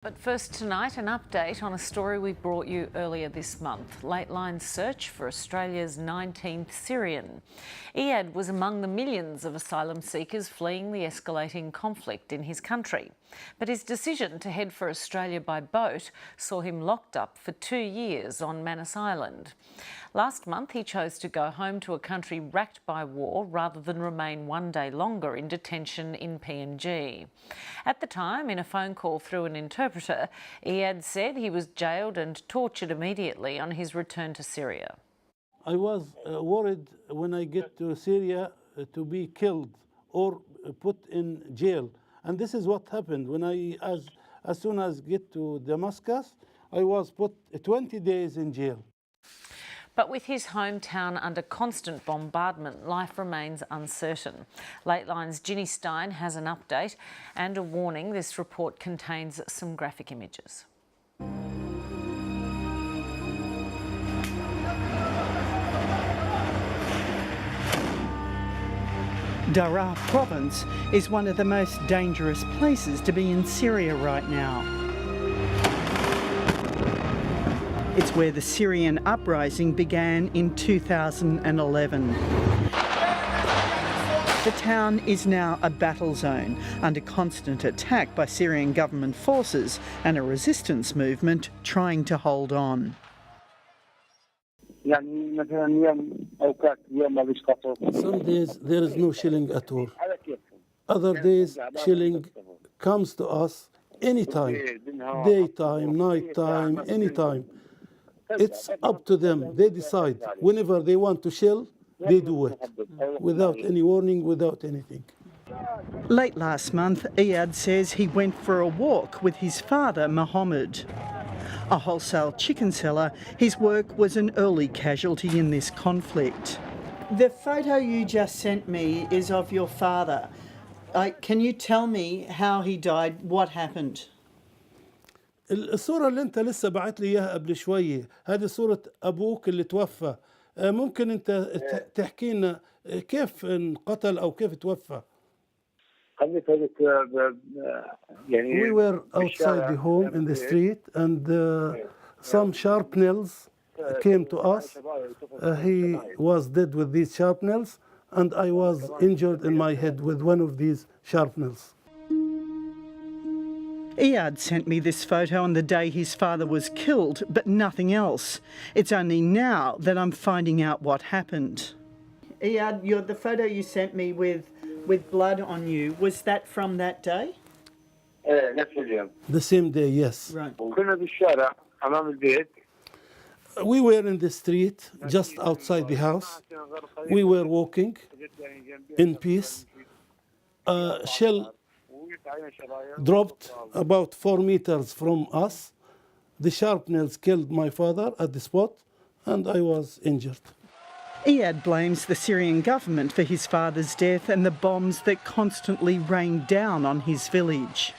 But first tonight, an update on a story we brought you earlier this month. Lateline's search for Australia's 19th Syrian. Iyad was among the millions of asylum seekers fleeing the escalating conflict in his country. But his decision to head for Australia by boat saw him locked up for 2 years on Manus Island. Last month, he chose to go home to a country racked by war rather than remain one day longer in detention in PNG. At the time, in a phone call through an interpreter, Iyad said he was jailed and tortured immediately on his return to Syria. I was worried when I get to Syria to be killed or put in jail. And this is what happened. When as soon as get to Damascus, I was put 20 days in jail. But with his hometown under constant bombardment, life remains uncertain. Lateline's Ginny Stein has an update and a warning. This report contains some graphic images. Daraa province is one of the most dangerous places to be in Syria right now. It's where the Syrian uprising began in 2011. The town is now a battle zone under constant attack by Syrian government forces and a resistance movement trying to hold on. Some days there is no shilling at all. Other days shilling comes to us anytime, daytime, nighttime, anytime. It's up to them. They decide. Whenever they want to shell, they do it without any warning, without anything. Late last month, Iyad says he went for a walk with his father, Mohammed. A wholesale chicken seller, his work was an early casualty in this conflict. The photo you just sent me is of your father. Can you tell me how he died? What happened? الصورة اللي أنت لسه بعت لي إياها قبل شوية، هذه صورة أبوك اللي توفى. ممكن أنت تحكي لنا كيف انقتل أو كيف توفى؟ We were outside the home in the street and some sharpnels came to us. He was dead with these sharpnels and I was injured in my head with one of these sharpnels. Iyad sent me this photo on the day his father was killed, but nothing else. It's only now that I'm finding out what happened. Iyad, the photo you sent me with blood on you, was that from that day? The same day, yes. Right. We were in the street, just outside the house. We were walking in peace. A shell dropped about 4 meters from us. The sharpnels killed my father at the spot and I was injured. Iyad blames the Syrian government for his father's death and the bombs that constantly rain down on his village.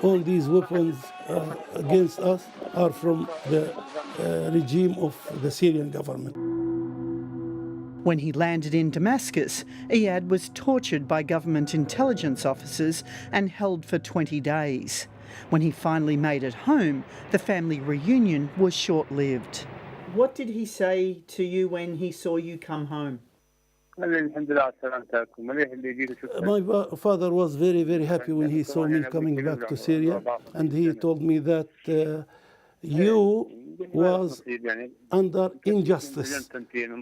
All these weapons against us are from the regime of the Syrian government. When he landed in Damascus, Iyad was tortured by government intelligence officers and held for 20 days. When he finally made it home, the family reunion was short-lived. What did he say to you when he saw you come home? My father was very, very happy when he saw me coming back to Syria, and he told me that you was under injustice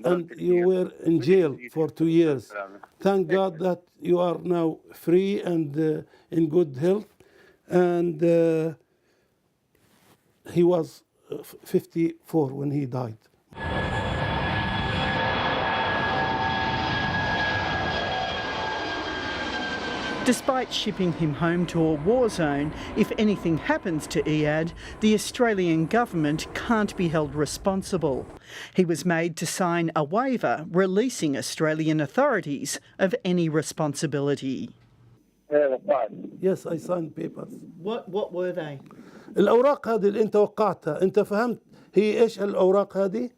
and you were in jail for 2 years. Thank God that you are now free and in good health. And he was 54 when he died. Despite shipping him home to a war zone, if anything happens to Iyad, the Australian government can't be held responsible. He was made to sign a waiver releasing Australian authorities of any responsibility. Yes, I signed papers. What were they? الأوراق هذه اللي أنت وقعتها، أنت فهمت هي إيش الأوراق هذه؟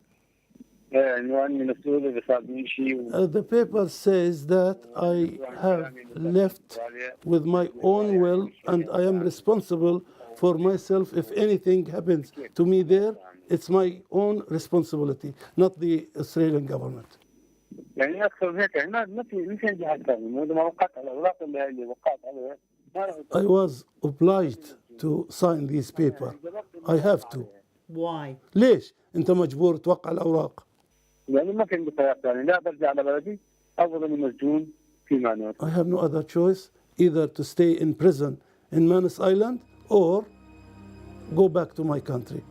The paper says that I have left with my own will and I am responsible for myself. If anything happens to me there, it's my own responsibility, not the Australian government. I was obliged to sign this paper. I have to. Why? ليش؟ أنت مجبور توقع الأوراق. I have no other choice either to stay in prison in Manus Island or go back to my country.